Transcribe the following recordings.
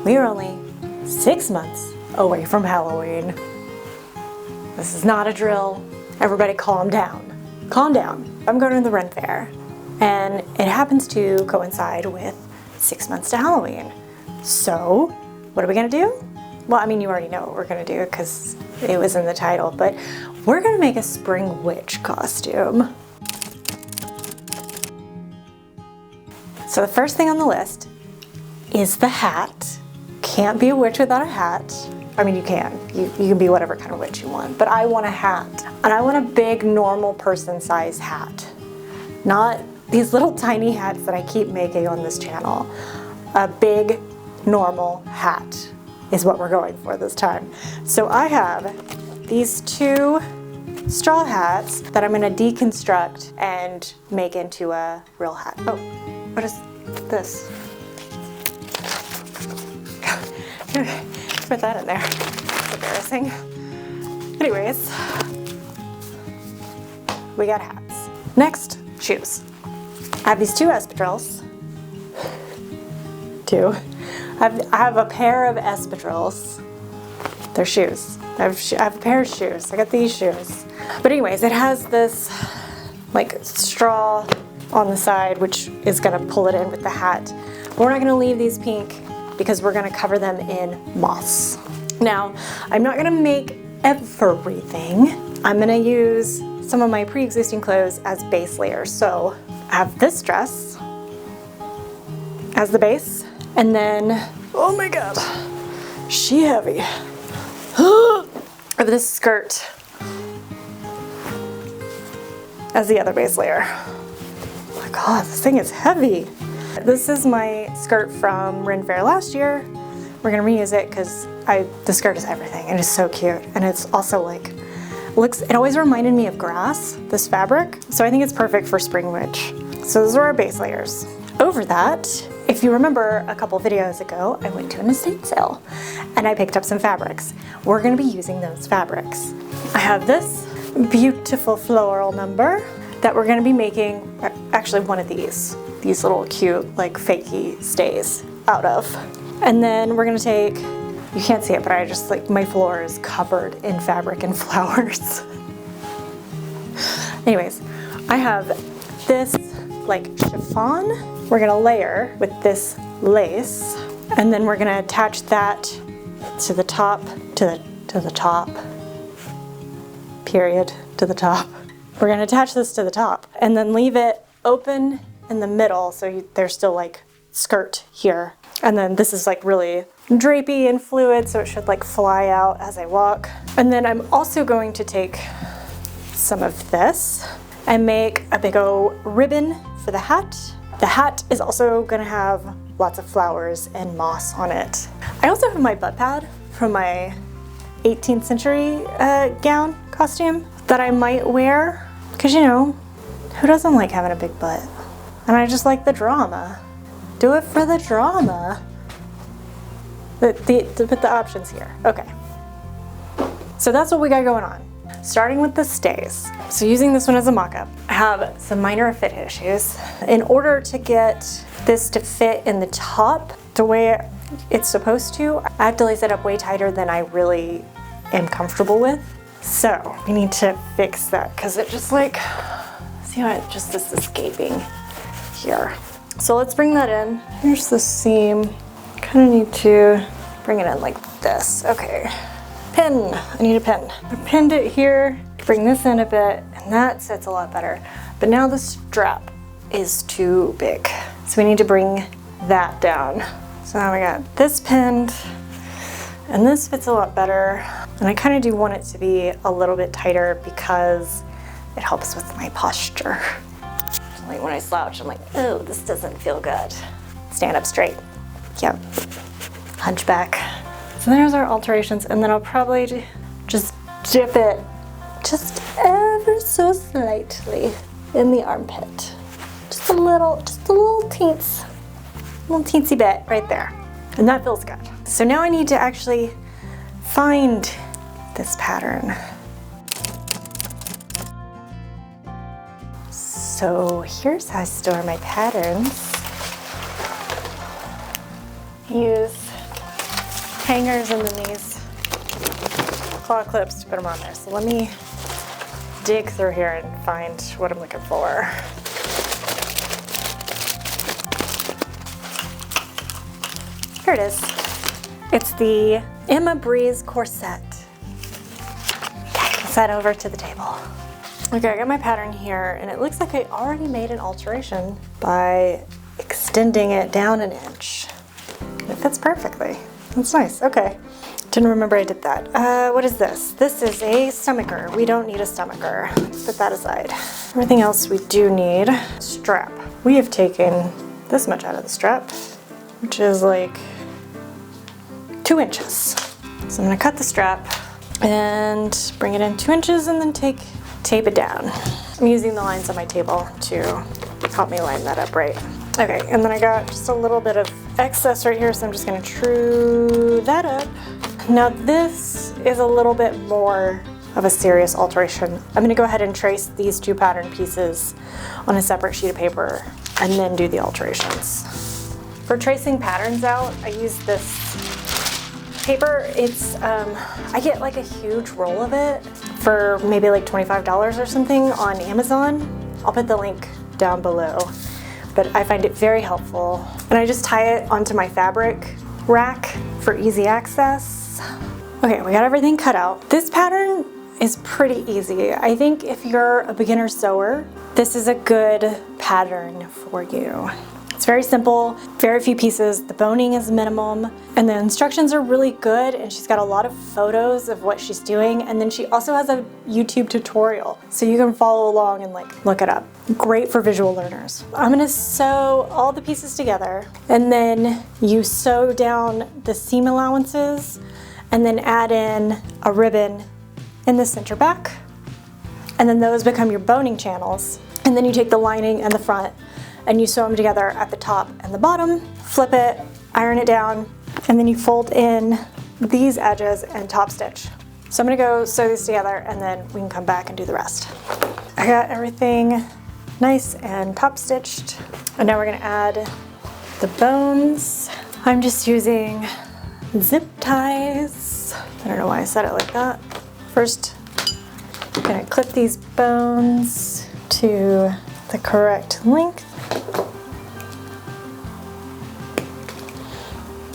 We are only 6 months away from Halloween. This is not a drill. Everybody calm down. Calm down. I'm going to the Ren Fair, and it happens to coincide with 6 months to Halloween. So, what are we gonna do? Well, I mean, you already know what we're gonna do because it was in the title, but we're gonna make a spring witch costume. So the first thing on the list is the hat. Can't be a witch without a hat. I mean, you can. You can be whatever kind of witch you want, but I want a hat. And I want a big, normal person size hat. Not these little tiny hats that I keep making on this channel. A big, normal hat is what we're going for this time. So I have these 2 straw hats that I'm gonna deconstruct and make into a real hat. Oh, what is this? Put that in there. Embarrassing. Anyways, we got hats. Next, shoes. I have these 2 espadrilles. 2. I have a pair of espadrilles. They're shoes. I have a pair of shoes. I got these shoes. But anyways, it has this like straw on the side, which is gonna pull it in with the hat. We're not gonna leave these pink because we're gonna cover them in moss. Now, I'm not gonna make everything. I'm gonna use some of my pre-existing clothes as base layers. So I have this dress as the base, and then, oh my God, she heavy. I have this skirt as the other base layer. Oh my God, this thing is heavy. This is my skirt from Ren Fair last year. We're gonna reuse it because the skirt is everything and it's so cute. And it's also like, it always reminded me of grass, this fabric. So I think it's perfect for spring witch. So those are our base layers. Over that, if you remember a couple videos ago, I went to an estate sale and I picked up some fabrics. We're gonna be using those fabrics. I have this beautiful floral number that we're gonna be making, actually one of these little cute like fakey stays out of. And then we're gonna take, you can't see it, but I just like, my floor is covered in fabric and flowers. Anyways, I have this like chiffon. We're gonna layer with this lace, and then we're gonna attach that to the top, to the top, period, to the top. We're gonna attach this to the top and then leave it open in the middle so there's still like skirt here. And then this is like really drapey and fluid, so it should like fly out as I walk. And then I'm also going to take some of this and make a big old ribbon for the hat. The hat is also gonna have lots of flowers and moss on it. I also have my butt pad from my 18th century gown costume that I might wear, because you know, who doesn't like having a big butt? And I just like the drama. Do it for the drama. Put the options here. Okay. So that's what we got going on. Starting with the stays. So using this one as a mock-up, I have some minor fit issues. In order to get this to fit in the top the way it's supposed to, I have to lace it up way tighter than I really am comfortable with. So we need to fix that because it just like, see how it just is escaping here. So let's bring that in. Here's the seam. Kind of need to bring it in like this. Okay. Pin. I need a pin. I pinned it here. Bring this in a bit, and that sits a lot better. But now the strap is too big. So we need to bring that down. So now we got this pinned, and this fits a lot better. And I kind of do want it to be a little bit tighter because it helps with my posture. Like when I slouch, I'm like, oh, this doesn't feel good. Stand up straight. Yep. Hunchback. So there's our alterations, and then I'll probably just dip it just ever so slightly in the armpit. Just a little teensy bit right there. And that feels good. So now I need to actually find this pattern. So here's how I store my patterns. Use hangers and then these claw clips to put them on there. So let me dig through here and find what I'm looking for. Here it is. It's the Emma Breeze corset. Set over to the table. Okay, I got my pattern here, and it looks like I already made an alteration by extending it down an inch. It fits perfectly. That's nice. Okay. Didn't remember I did that. What is this? This is a stomacher. We don't need a stomacher. Let's put that aside. Everything else we do need. Strap. We have taken this much out of the strap, which is like 2 inches. So I'm gonna cut the strap and bring it in 2 inches and then tape it down. I'm using the lines on my table to help me line that up right. Okay, and then I got just a little bit of excess right here, so I'm just gonna true that up. Now this is a little bit more of a serious alteration. I'm gonna go ahead and trace these 2 pattern pieces on a separate sheet of paper and then do the alterations. For tracing patterns out, I use this paper. It's, I get like a huge roll of it for maybe like $25 or something on Amazon. I'll put the link down below, but I find it very helpful. And I just tie it onto my fabric rack for easy access. Okay, we got everything cut out. This pattern is pretty easy. I think if you're a beginner sewer, this is a good pattern for you. It's very simple, very few pieces, the boning is minimum, and the instructions are really good, and she's got a lot of photos of what she's doing, and then she also has a YouTube tutorial, so you can follow along and like look it up. Great for visual learners. I'm gonna sew all the pieces together, and then you sew down the seam allowances, and then add in a ribbon in the center back, and then those become your boning channels, and then you take the lining and the front and you sew them together at the top and the bottom, flip it, iron it down, and then you fold in these edges and top stitch. So I'm gonna go sew these together and then we can come back and do the rest. I got everything nice and top stitched. And now we're gonna add the bones. I'm just using zip ties. I don't know why I said it like that. First, I'm gonna clip these bones to the correct length.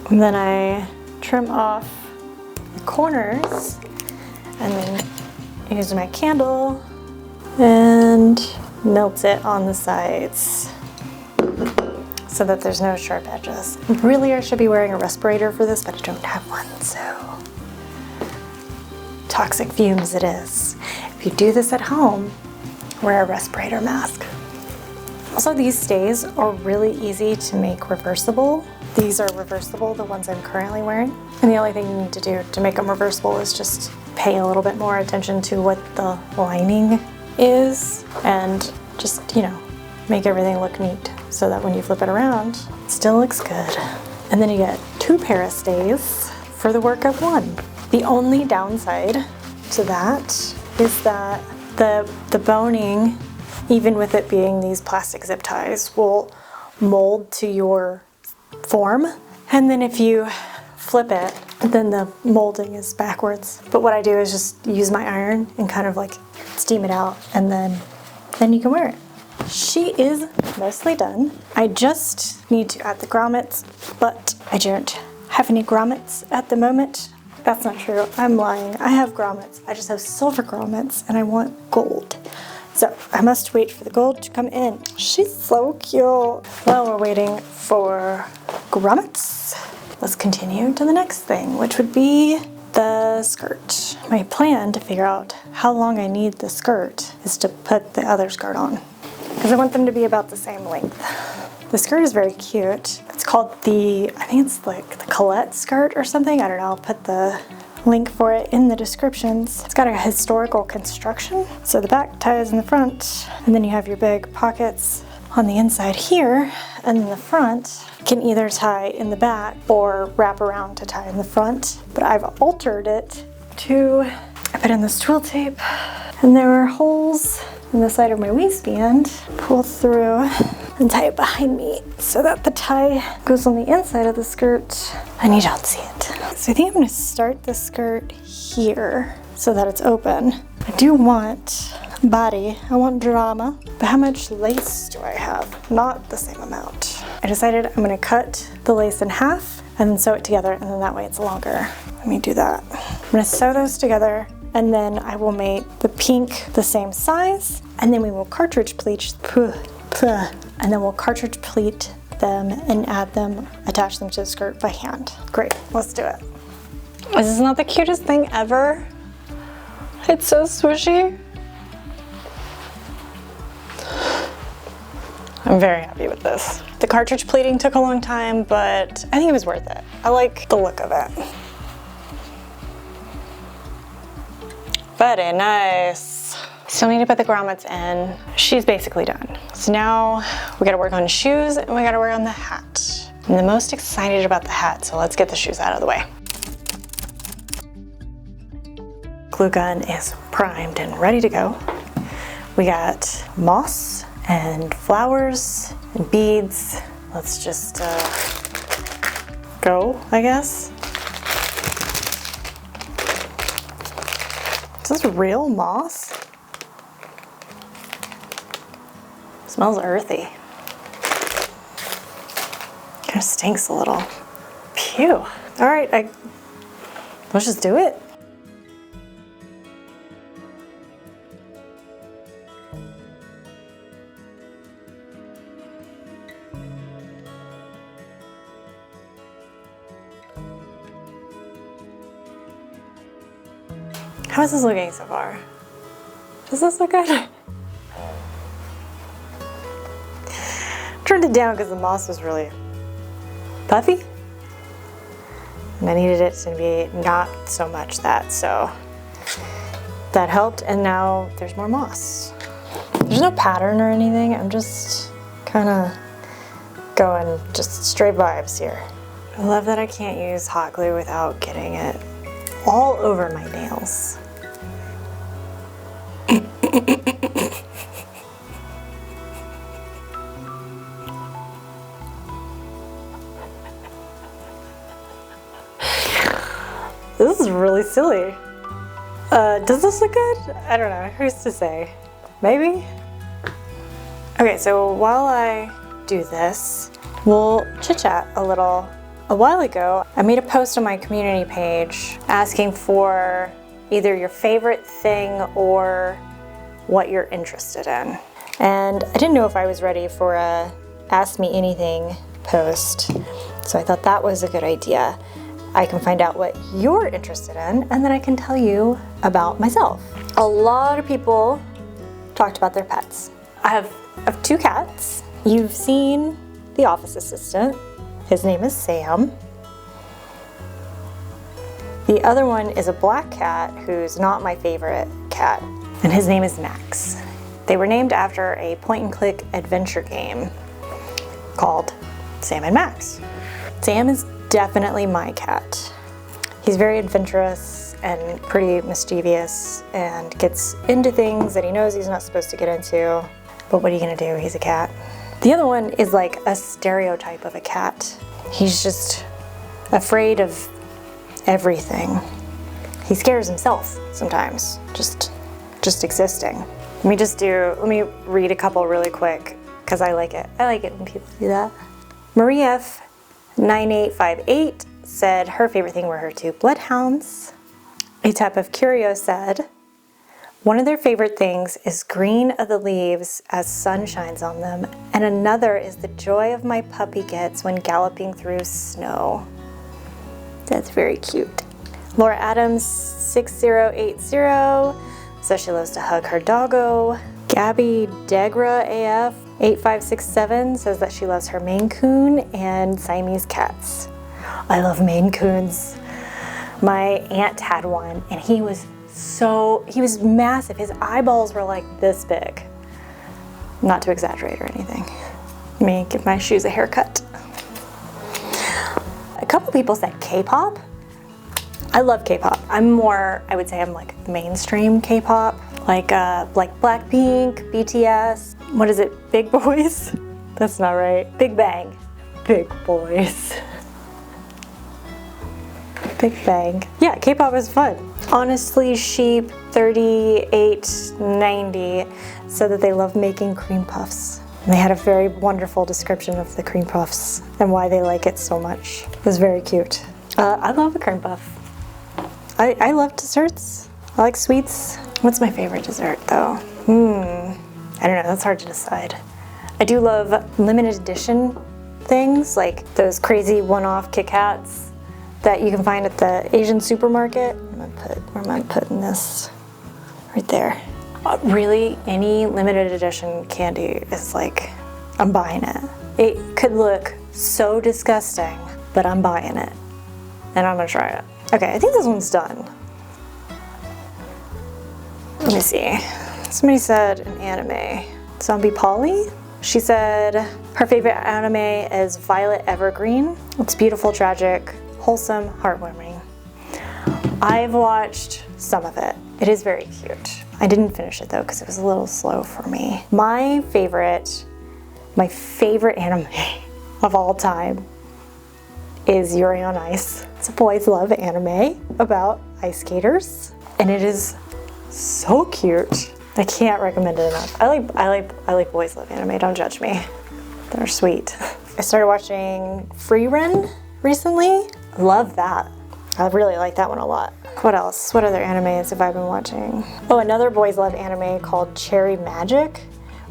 And then I trim off the corners and then use my candle and melt it on the sides so that there's no sharp edges. Really, I should be wearing a respirator for this, but I don't have one, so toxic fumes it is. If you do this at home, wear a respirator mask. Also, these stays are really easy to make reversible. These are reversible, the ones I'm currently wearing. And the only thing you need to do to make them reversible is just pay a little bit more attention to what the lining is and just, you know, make everything look neat so that when you flip it around, it still looks good. And then you get 2 pair of stays for the work of 1. The only downside to that is that the boning, even with it being these plastic zip ties, will mold to your form. And then if you flip it, then the molding is backwards. But what I do is just use my iron and kind of like steam it out, and then you can wear it. She is mostly done. I just need to add the grommets, but I don't have any grommets at the moment. That's not true, I'm lying. I have grommets, I just have silver grommets and I want gold. So I must wait for the gold to come in. She's so cute. While we're waiting for grommets, let's continue to the next thing, which would be the skirt. My plan to figure out how long I need the skirt is to put the other skirt on, because I want them to be about the same length. The skirt is very cute. It's called I think it's like the Colette skirt or something. I don't know, I'll put the link for it in the descriptions. It's got a historical construction. So the back ties in the front, and then you have your big pockets on the inside here, and then the front can either tie in the back or wrap around to tie in the front. But I've altered it to, I put in this twill tape, and there are holes in the side of my waistband, pull through and tie it behind me so that the tie goes on the inside of the skirt and you don't see it. So I think I'm gonna start the skirt here so that it's open. I do want body, I want drama, but how much lace do I have? Not the same amount. I decided I'm gonna cut the lace in half and then sew it together, and then that way it's longer. Let me do that. I'm gonna sew those together, and then I will make the pink the same size, and then we will cartridge pleat, and then we'll cartridge pleat them and add them, attach them to the skirt by hand. Great, let's do it. This is not the cutest thing ever. It's so swishy. I'm very happy with this. The cartridge pleating took a long time, but I think it was worth it. I like the look of it. Very nice. Still need to put the grommets in. She's basically done. So now we gotta work on shoes and we gotta work on the hat. I'm the most excited about the hat, so let's get the shoes out of the way. Glue gun is primed and ready to go. We got moss and flowers and beads. Let's just go, I guess. Is this real moss? Smells earthy. Kind of stinks a little. Phew. All right, let's just do it. How is this looking so far? Does this look good? Turned it down because the moss was really puffy. And I needed it to be not so much that, so that helped, and now there's more moss. There's no pattern or anything, I'm just kind of going just straight vibes here. I love that I can't use hot glue without getting it all over my nails. This is really silly. Does this look good? I don't know, who's to say? Maybe? Okay, so while I do this, we'll chit chat a little. A while ago, I made a post on my community page asking for either your favorite thing or what you're interested in. And I didn't know if I was ready for a Ask Me Anything post, so I thought that was a good idea. I can find out what you're interested in, and then I can tell you about myself. A lot of people talked about their pets. I have 2 cats. You've seen the office assistant. His name is Sam. The other one is a black cat who's not my favorite cat, and his name is Max. They were named after a point-and-click adventure game called Sam and Max. Sam is definitely my cat. He's very adventurous and pretty mischievous and gets into things that he knows he's not supposed to get into, but what are you gonna do? He's a cat. The other one is like a stereotype of a cat. He's just afraid of everything. He scares himself sometimes, just existing. Let me read a couple really quick because I like it. I like it when people do that. Marie F. 9858 said her favorite thing were her 2 bloodhounds. A Type of Curio said, one of their favorite things is green of the leaves as sun shines on them, and another is the joy of my puppy gets when galloping through snow. That's very cute. Laura Adams 6080 says she loves to hug her doggo. Gabby Degra AF 8567 says that she loves her Maine Coon and Siamese cats. I love Maine Coons. My aunt had one and he was massive. His eyeballs were like this big. Not to exaggerate or anything. Let me give my shoes a haircut. A couple people said K-pop. I love K-pop. I would say I'm like mainstream K-pop. like Blackpink, BTS. What is it? Big Boys? That's not right. Big Bang. Big Boys. Big Bang. Yeah, K-pop is fun. Honestly, Sheep 3890 said that they love making cream puffs. And they had a very wonderful description of the cream puffs and why they like it so much. It was very cute. I love a cream puff. I love desserts. I like sweets. What's my favorite dessert though? I don't know, that's hard to decide. I do love limited edition things, like those crazy one-off Kit Kats that you can find at the Asian supermarket. Where am I putting this? Right there. Really, any limited edition candy is like, I'm buying it. It could look so disgusting, but I'm buying it. And I'm gonna try it. Okay, I think this one's done. Let me see. Somebody said an anime. Zombie Polly? She said her favorite anime is Violet Evergreen. It's beautiful, tragic, wholesome, heartwarming. I've watched some of it. It is very cute. I didn't finish it though because it was a little slow for me. My favorite anime of all time is Yuri on Ice. It's a boys love anime about ice skaters, and it is so cute. I can't recommend it enough. I like boys love anime. Don't judge me. They're sweet. I started watching Free Ren recently. Love that. I really like that one a lot. What else? What other animes have I been watching? Oh, another boys love anime called Cherry Magic,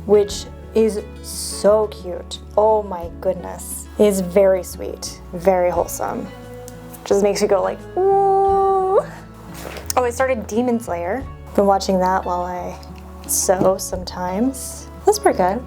which is so cute. Oh my goodness. It is very sweet, very wholesome. Just makes you go like, ooh. Oh, I started Demon Slayer. Been watching that while I sew sometimes. That's pretty good.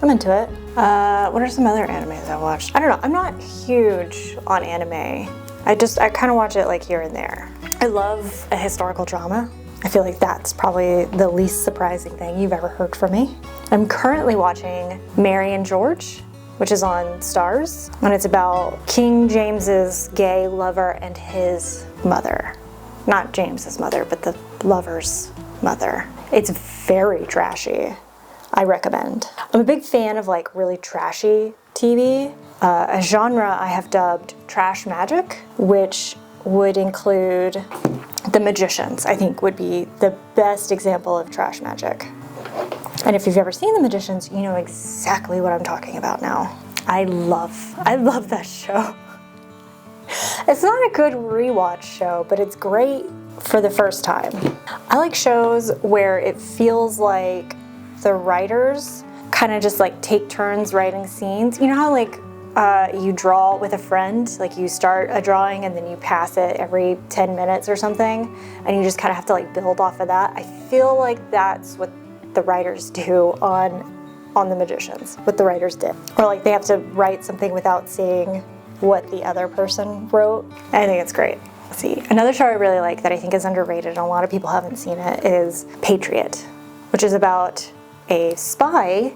I'm into it. What are some other animes I've watched? I don't know. I'm not huge on anime. I kind of watch it like here and there. I love a historical drama. I feel like that's probably the least surprising thing you've ever heard from me. I'm currently watching Mary and George, which is on Stars, and it's about King James's gay lover and his mother. Not James's mother, but the lover's mother. It's very trashy. I recommend. I'm a big fan of like really trashy TV. A genre I have dubbed trash magic, which would include The Magicians. I think would be the best example of trash magic. And if you've ever seen The Magicians, you know exactly what I'm talking about now. I love that show. It's not a good rewatch show, but it's great for the first time. I like shows where it feels like the writers kind of just like take turns writing scenes. You know how like you draw with a friend, like you start a drawing and then you pass it every 10 minutes or something, and you just kind of have to like build off of that. I feel like that's what the writers do on The Magicians, what the writers did. Or like they have to write something without seeing what the other person wrote. I think it's great. Let's see. Another show I really like that I think is underrated and a lot of people haven't seen it is Patriot, which is about a spy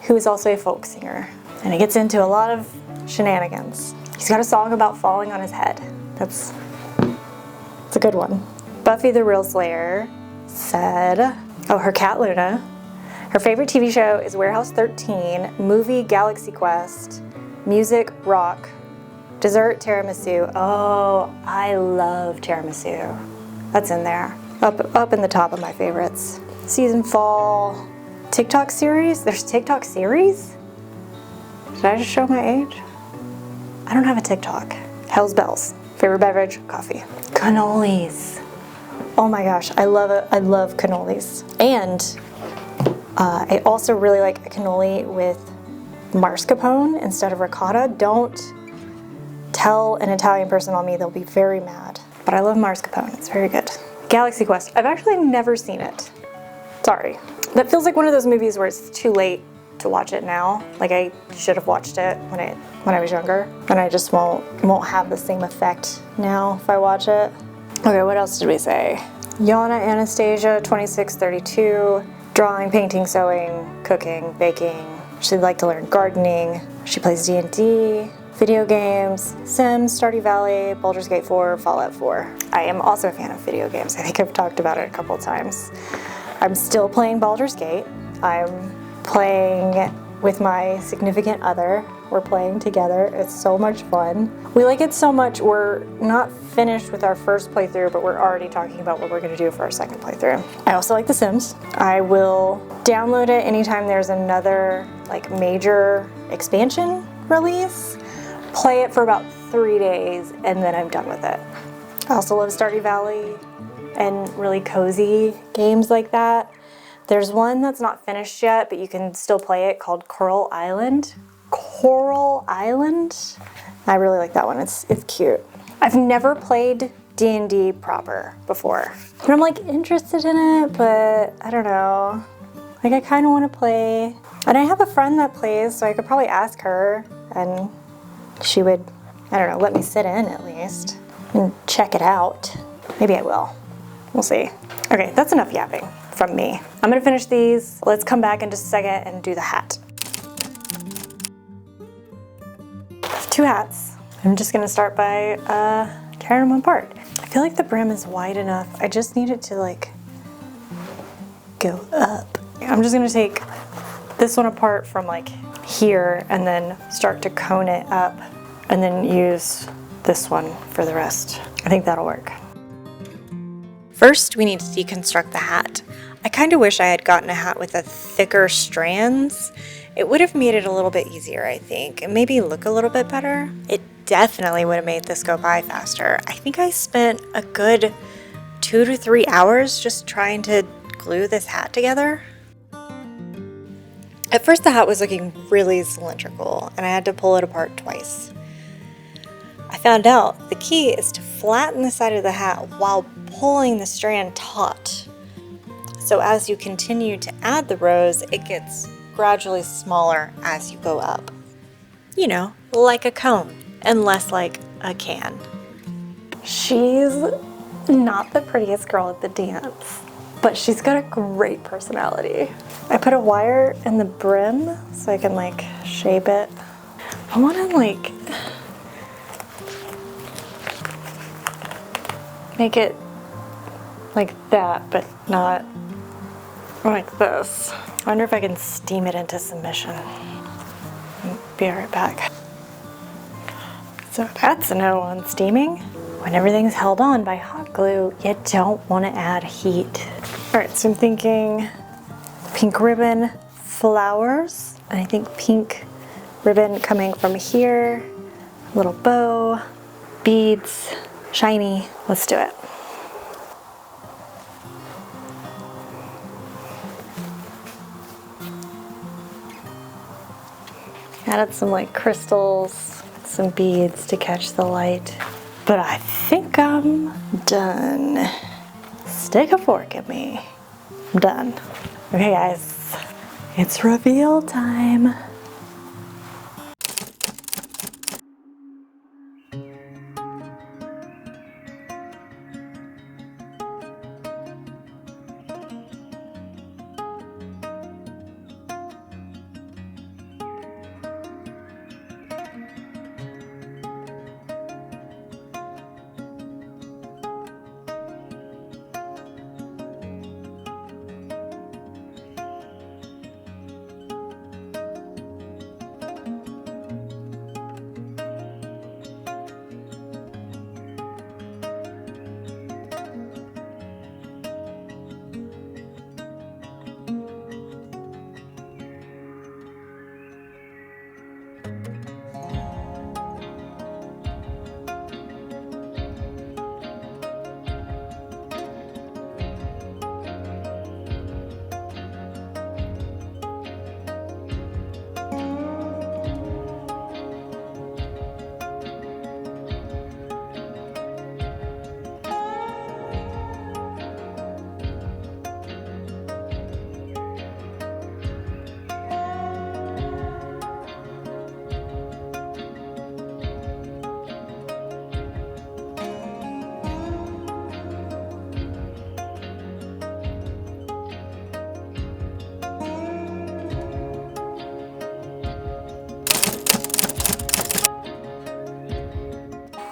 who is also a folk singer. And he gets into a lot of shenanigans. He's got a song about falling on his head. It's a good one. Buffy the Real Slayer said, her cat Luna, her favorite TV show is Warehouse 13, movie Galaxy Quest, music rock, dessert tiramisu. Oh, I love tiramisu. That's in there. Up in the top of my favorites. Season fall, TikTok series. There's TikTok series? Did I just show my age? I don't have a TikTok. Hell's Bells. Favorite beverage? Coffee. Cannolis. Oh my gosh, I love it. I love cannolis. And I also really like a cannoli with mascarpone instead of ricotta. Don't tell an Italian person on me, they'll be very mad. But I love mascarpone, it's very good. Galaxy Quest, I've actually never seen it. Sorry. That feels like one of those movies where it's too late to watch it now. Like I should have watched it when I was younger, and I just won't have the same effect now if I watch it. Okay, what else did we say? Yana Anastasia, 2632, drawing, painting, sewing, cooking, baking. She'd like to learn gardening. She plays D&D, video games, Sims, Stardew Valley, Baldur's Gate 4, Fallout 4. I am also a fan of video games. I think I've talked about it a couple times. I'm still playing Baldur's Gate. I'm playing with my significant other. We're playing together. It's so much fun. We like it so much, we're not finished with our first playthrough, but we're already talking about what we're gonna do for our second playthrough. I also like The Sims. I will download it anytime there's another like major expansion release, play it for about 3 days, and then I'm done with it. I also love Stardew Valley and really cozy games like that. There's one that's not finished yet, but you can still play it, called Coral Island. Coral Island? I really like that one. It's cute. I've never played D&D proper before. And I'm like interested in it, but I don't know. Like I kind of want to play. And I have a friend that plays, so I could probably ask her and she would, I don't know, let me sit in at least and check it out. Maybe I will. We'll see. Okay, that's enough yapping from me. I'm gonna finish these. Let's come back in just a second and do the hat. 2 hats. I'm just gonna start by tearing them apart. I feel like the brim is wide enough. I just need it to like go up. I'm just gonna take this one apart from like here and then start to cone it up and then use this one for the rest. I think that'll work. First, we need to deconstruct the hat. I kind of wish I had gotten a hat with a thicker strands. It would have made it a little bit easier, I think, and maybe look a little bit better. It definitely would have made this go by faster. I think I spent a good 2 to 3 hours just trying to glue this hat together. At first the hat was looking really cylindrical and I had to pull it apart twice. I found out the key is to flatten the side of the hat while pulling the strand taut. So as you continue to add the rows, it gets gradually smaller as you go up. You know, like a cone and less like a can. She's not the prettiest girl at the dance, but she's got a great personality. I put a wire in the brim so I can like shape it. I want to like make it like that, but not like this. I wonder if I can steam it into submission. Be right back. So that's a no on steaming. When everything's held on by hot glue, you don't want to add heat. All right, so I'm thinking pink ribbon, flowers, and I think pink ribbon coming from here, a little bow, beads, shiny. Let's do it. Added some like crystals, some beads to catch the light. But I think I'm done. Stick a fork in me. I'm done. Okay guys, it's reveal time.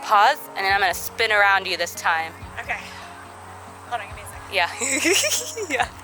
Pause, and then I'm gonna spin around you this time. Okay. Hold on, give me a second. Yeah. Yeah.